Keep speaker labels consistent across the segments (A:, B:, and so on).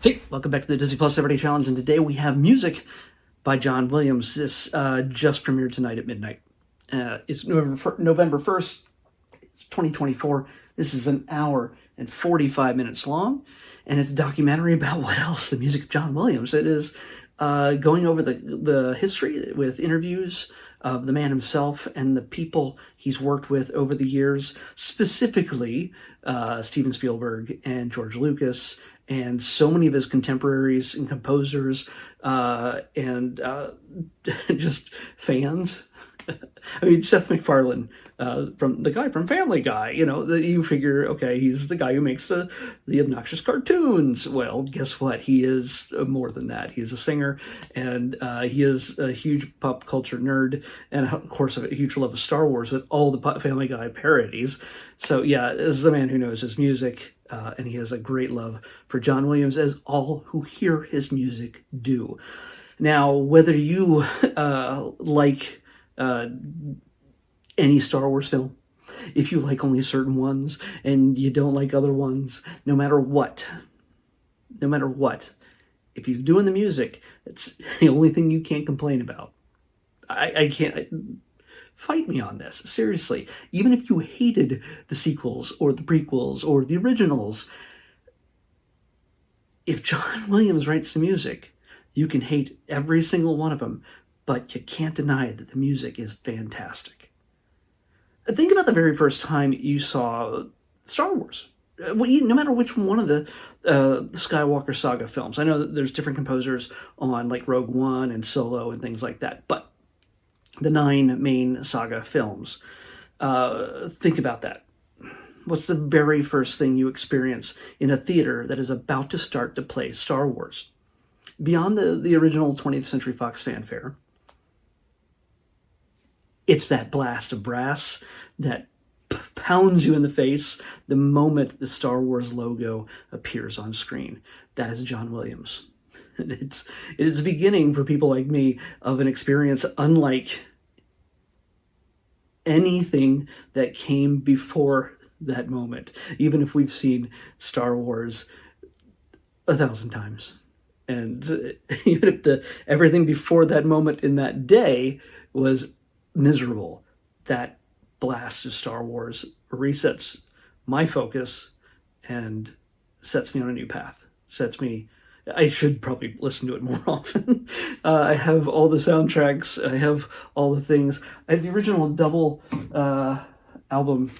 A: Hey, welcome back to the Disney Plus Everyday Challenge, and today we have music by John Williams. This just premiered tonight at midnight. It's November 1st, it's 2024. This is an hour and 45 minutes long, and it's a documentary about what else? The music of John Williams. It is going over the history with interviews of the man himself and the people he's worked with over the years, specifically Steven Spielberg and George Lucas, and so many of his contemporaries and composers and just fans. I mean, Seth MacFarlane, from the guy from Family Guy, you figure, okay, he's the guy who makes the obnoxious cartoons. Well, guess what? He is more than that. He's a singer, and he is a huge pop culture nerd, and of course, a huge love of Star Wars with all the Family Guy parodies. So yeah, this is a man who knows his music. And he has a great love for John Williams, as all who hear his music do. Now, whether you like any Star Wars film, if you like only certain ones and you don't like other ones, no matter what, if you're doing the music, it's the only thing you can't complain about. I can't... Fight me on this, seriously. Even if you hated the sequels or the prequels or the originals, if John Williams writes the music, you can hate every single one of them, but you can't deny that the music is fantastic. Think about the very first time you saw Star Wars. No matter which one of the Skywalker saga films. I know that there's different composers on like Rogue One and Solo and things like that, but the 9 main saga films. Think about that. What's the very first thing you experience in a theater that is about to start to play Star Wars? Beyond the original 20th Century Fox fanfare, it's that blast of brass that pounds you in the face the moment the Star Wars logo appears on screen. That is John Williams. And it is the beginning for people like me of an experience unlike anything that came before that moment, even if we've seen Star Wars 1,000 times. And even if everything before that moment in that day was miserable, that blast of Star Wars resets my focus and sets me on a new path. I should probably listen to it more often. I have all the soundtracks. I have all the things. I have the original double album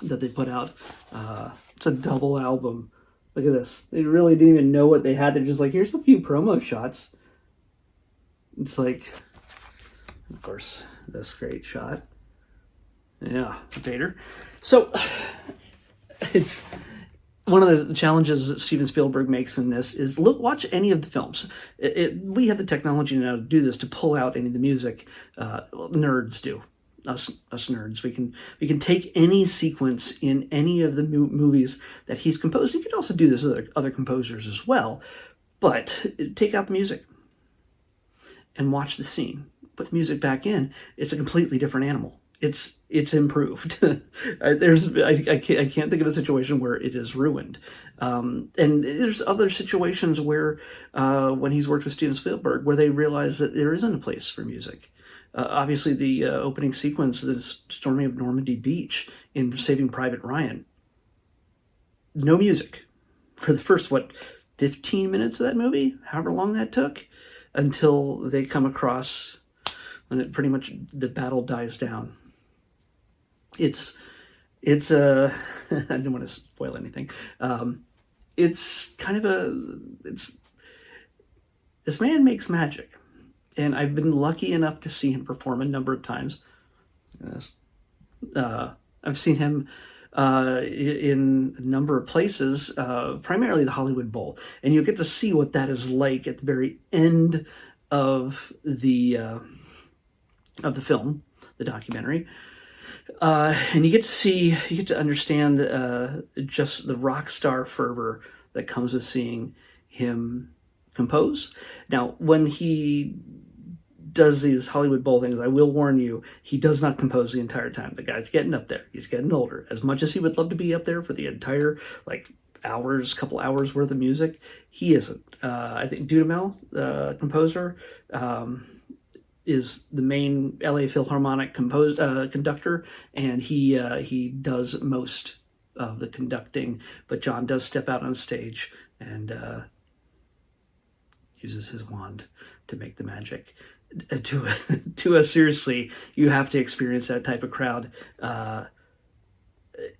A: that they put out. It's a double album. Look at this. They really didn't even know what they had. They're just like, here's a few promo shots. It's like, of course, this great shot. Yeah, Vader. So, it's... One of the challenges that Steven Spielberg makes in this is watch any of the films. We have the technology now to do this, to pull out any of the music. Nerds do. Us nerds. We can take any sequence in any of the movies that he's composed. You could also do this with other composers as well. But take out the music and watch the scene. Put the music back in. It's a completely different animal. It's improved. I can't think of a situation where it is ruined. And there's other situations where when he's worked with Steven Spielberg, where they realize that there isn't a place for music. Obviously, the opening sequence, the storming of Normandy Beach in Saving Private Ryan, no music for the first 15 minutes of that movie, however long that took, until they come across, and it pretty much the battle dies down. It's I don't want to spoil anything. It's kind of this man makes magic, and I've been lucky enough to see him perform a number of times. Yes. I've seen him in a number of places, primarily the Hollywood Bowl, and you get to see what that is like at the very end of the film, the documentary. And you get to understand just the rock star fervor that comes with seeing him compose. Now, when he does these Hollywood Bowl things, I will warn you, he does not compose the entire time. The guy's getting up there. He's getting older. As much as he would love to be up there for the entire, hours, couple hours worth of music. He isn't. I think Dudamel, composer, is the main LA Philharmonic conductor, and he does most of the conducting. But John does step out on stage and uses his wand to make the magic. To us, seriously, you have to experience that type of crowd.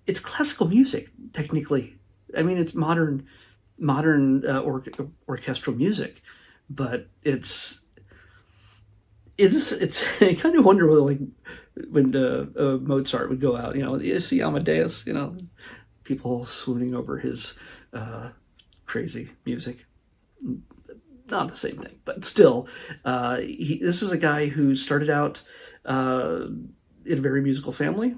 A: It's classical music, technically. I mean, it's modern orchestral music, but it's I kind of wonder whether, like, when Mozart would go out, you see Amadeus, people swooning over his crazy music. Not the same thing, but still, this is a guy who started out in a very musical family.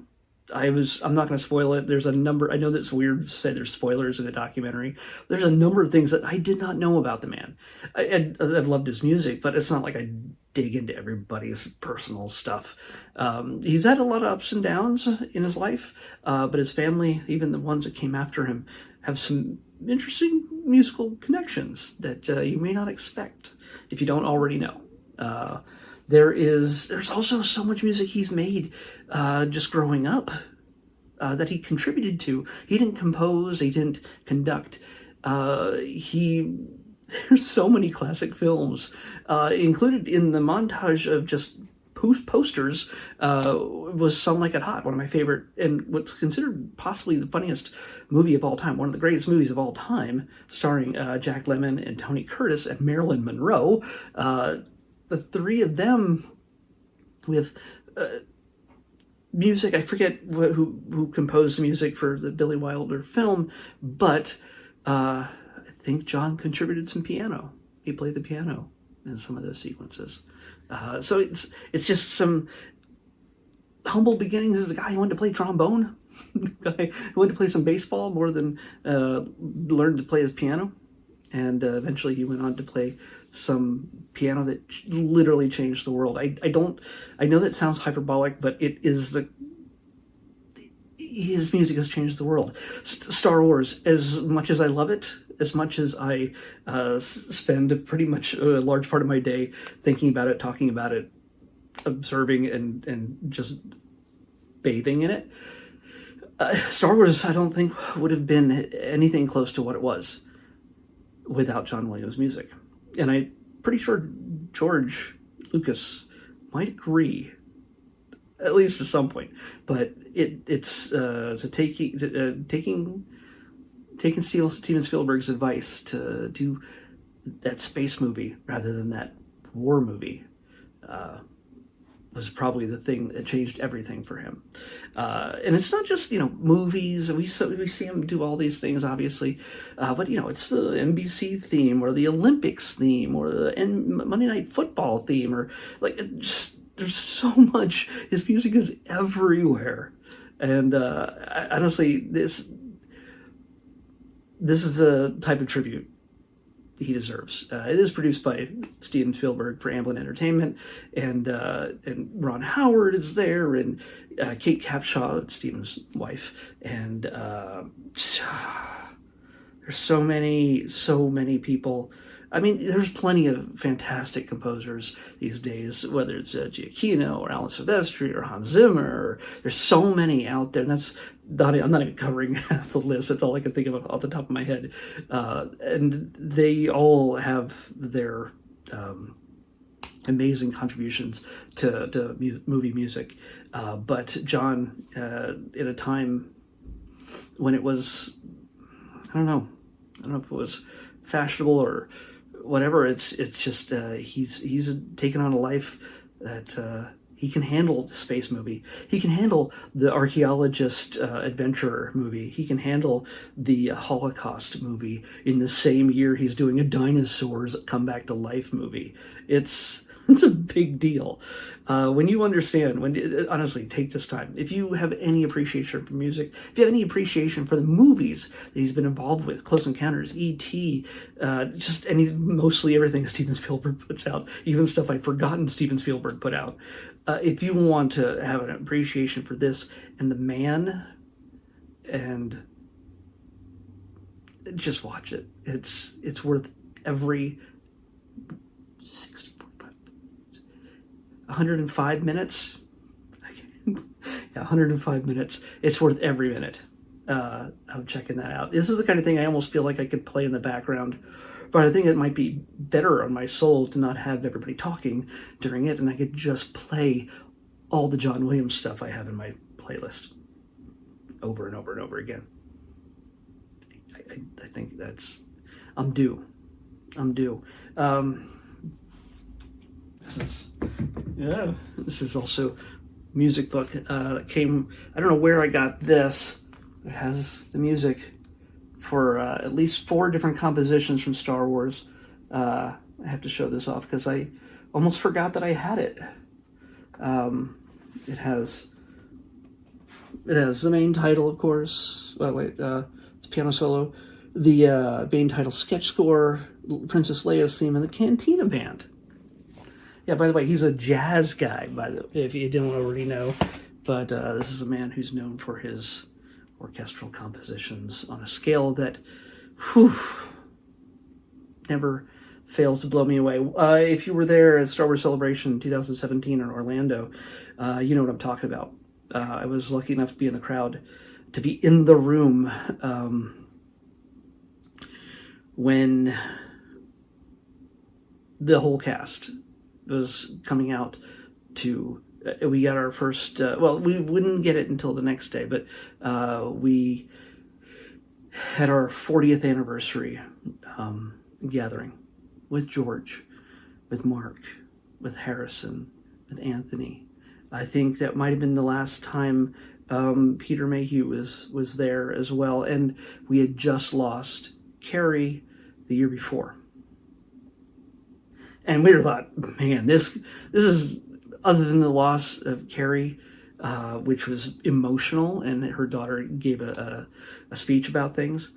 A: I'm not going to spoil it. There's a number, I know that's weird to say there's spoilers in a documentary. There's a number of things that I did not know about the man. I've loved his music, but it's not like I dig into everybody's personal stuff. He's had a lot of ups and downs in his life, but his family, even the ones that came after him, have some interesting musical connections that you may not expect if you don't already know. There's also so much music he's made just growing up that he contributed to. He didn't compose, he didn't conduct. There's so many classic films included in the montage of just posters. Was Some Like It Hot, one of my favorite, and what's considered possibly the funniest movie of all time, one of the greatest movies of all time, starring Jack Lemmon and Tony Curtis and Marilyn Monroe. The three of them with music. I forget who composed the music for the Billy Wilder film, but I think John contributed some piano. He played the piano in some of those sequences. So it's just some humble beginnings as a guy who wanted to play trombone, guy who wanted to play some baseball more than learn to play his piano, and eventually he went on to play some piano that literally changed the world. I know that sounds hyperbolic, but it is his music has changed the world. Star Wars, as much as I love it, as much as I spend pretty much a large part of my day thinking about it, talking about it, observing and just bathing in it, Star Wars, I don't think, would have been anything close to what it was without John Williams' music. And I'm pretty sure George Lucas might agree, at least at some point. But it's taking Steven Spielberg's advice to do that space movie rather than that war movie was probably the thing that changed everything for him. And it's not just, movies. We see him do all these things, obviously. But, it's the NBC theme or the Olympics theme or the Monday Night Football theme, or there's so much. His music is everywhere. And honestly, this is a type of tribute he deserves. It is produced by Steven Spielberg for Amblin Entertainment, and Ron Howard is there, and Kate Capshaw, Steven's wife, and there's so many people. I mean, there's plenty of fantastic composers these days, whether it's Giacchino or Alan Silvestri or Hans Zimmer. There's so many out there, and I'm not even covering half the list. That's all I can think of off the top of my head. And they all have their amazing contributions to movie music. But John, at a time when it was, I don't know if it was fashionable or whatever, it's just he's taken on a life that he can handle the space movie. He can handle the archaeologist adventurer movie. He can handle the Holocaust movie in the same year he's doing a dinosaurs come back to life movie. It's a big deal. When you understand, honestly, take this time. If you have any appreciation for music, if you have any appreciation for the movies that he's been involved with, Close Encounters, E.T., mostly everything Steven Spielberg puts out, even stuff I've forgotten Steven Spielberg put out. If you want to have an appreciation for this and the man and just watch it. It's worth every 60, 105 minutes. Yeah, 105 minutes. It's worth every minute of checking that out. This is the kind of thing I almost feel like I could play in the background, but I think it might be better on my soul to not have everybody talking during it, and I could just play all the John Williams stuff I have in my playlist over and over and over again. I think that's, I'm due. This is also music book that came, I don't know where I got this. It has the music for at least 4 different compositions from Star Wars. I have to show this off because I almost forgot that I had it. It has the main title, of course. It's piano solo. The main title sketch score, Princess Leia's theme, and the Cantina Band. Yeah, by the way, he's a jazz guy, if you didn't already know. But this is a man who's known for his orchestral compositions on a scale that never fails to blow me away. If you were there at Star Wars Celebration 2017 in Orlando, you know what I'm talking about. I was lucky enough to be in the crowd, to be in the room when the whole cast was coming out to, we got our first, we wouldn't get it until the next day, but we had our 40th anniversary gathering with George, with Mark, with Harrison, with Anthony. I think that might have been the last time Peter Mayhew was there as well, and we had just lost Carrie the year before. And we thought, man, this is, other than the loss of Carrie, which was emotional, and her daughter gave a speech about things,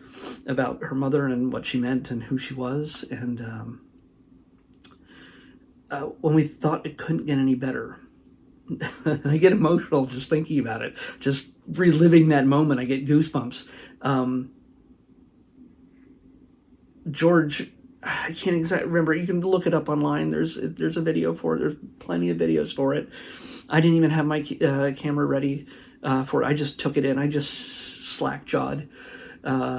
A: about her mother and what she meant and who she was. And when we thought it couldn't get any better, I get emotional just thinking about it, just reliving that moment. I get goosebumps. George, I can't exactly remember. You can look it up online. There's a video for it. There's plenty of videos for it. I didn't even have my camera ready for it. I just took it in. I just slack-jawed,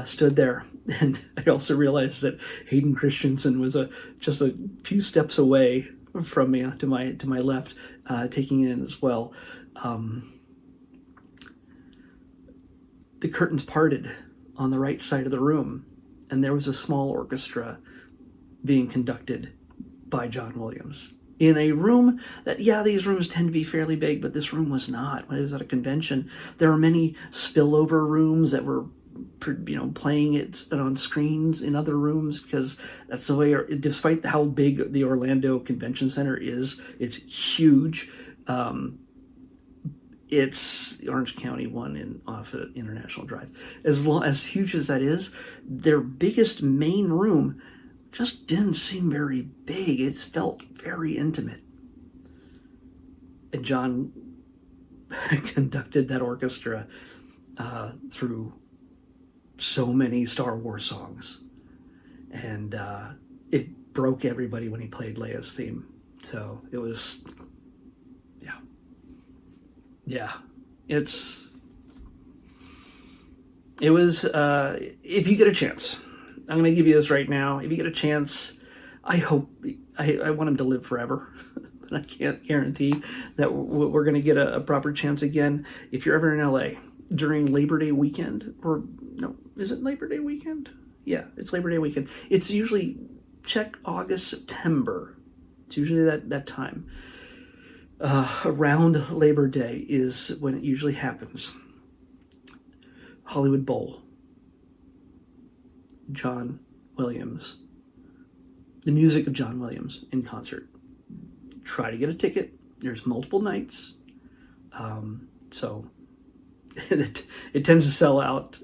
A: stood there. And I also realized that Hayden Christensen was just a few steps away from me, to my left, taking it in as well. The curtains parted on the right side of the room, and there was a small orchestra being conducted by John Williams in a room that, these rooms tend to be fairly big, but this room was not. When it was at a convention, there were many spillover rooms that were, playing it on screens in other rooms, because that's the way, despite how big the Orlando Convention Center is, it's huge. It's the Orange County one off of International Drive. As huge as that is, their biggest main room just didn't seem very big. It felt very intimate. And John conducted that orchestra through so many Star Wars songs. And it broke everybody when he played Leia's theme. So it was, it was, if you get a chance, I'm going to give you this right now. If you get a chance, I hope, I want him to live forever. But I can't guarantee that we're going to get a proper chance again. If you're ever in LA during Labor Day weekend, or no, is it Labor Day weekend? Yeah, it's Labor Day weekend. It's usually, check August, September. It's usually that time. Around Labor Day is when it usually happens. Hollywood Bowl. John Williams. The music of John Williams in concert. Try to get a ticket. There's multiple nights. So it tends to sell out.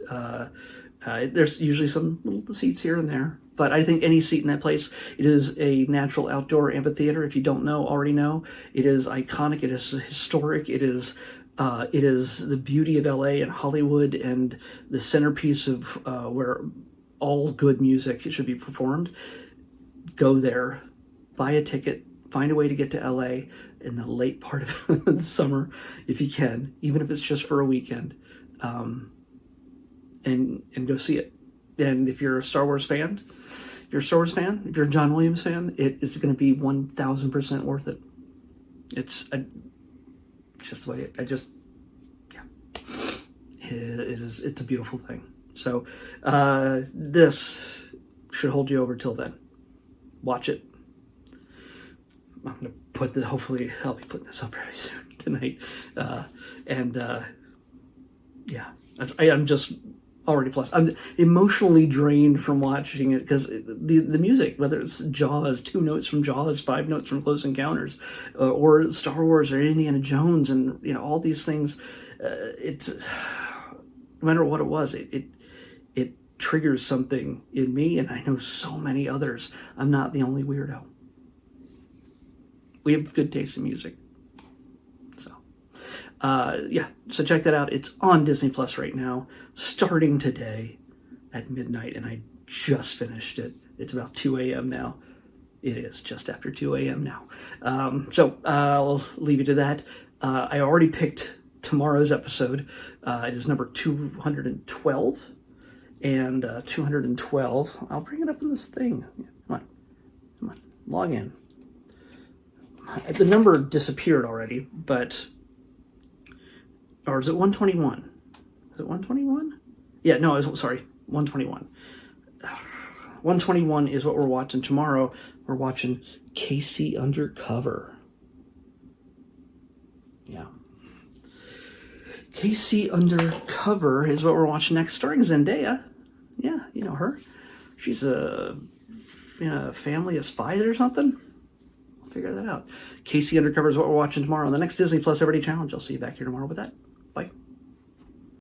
A: There's usually some little seats here and there. But I think any seat in that place, it is a natural outdoor amphitheater. If you don't already know, it is iconic. It is historic. It is the beauty of LA and Hollywood, and the centerpiece of where all good music should be performed, go there, buy a ticket, find a way to get to LA in the late part of the summer if you can, even if it's just for a weekend, and go see it. And if you're a Star Wars fan, if you're a John Williams fan, it is going to be 1,000% worth it. It's just the way it's a beautiful thing. So this should hold you over till then. Watch it. I'm going to hopefully I'll be putting this up very soon tonight. I'm just already flushed. I'm emotionally drained from watching it because the music, whether it's Jaws, 2 notes from Jaws, 5 notes from Close Encounters, or Star Wars or Indiana Jones, and all these things, it's no matter what it was, it triggers something in me, and I know so many others. I'm not the only weirdo. We have good taste in music. So check that out. It's on Disney Plus right now, starting today at midnight, and I just finished it. It's about 2 a.m. now. It is just after 2 a.m. now. So I'll leave you to that. I already picked tomorrow's episode. It is number 212, and 212, I'll bring it up in this thing. Come on, log in. The number disappeared already, but... Or is it 121? Is it 121? Yeah, no, sorry, 121. 121 is what we're watching tomorrow. We're watching Casey Undercover. Yeah. Casey Undercover is what we're watching next, starring Zendaya. Yeah, you know her. She's in a family of spies or something. I'll figure that out. Casey Undercover is what we're watching tomorrow on the next Disney Plus Everyday Challenge. I'll see you back here tomorrow with that. Bye.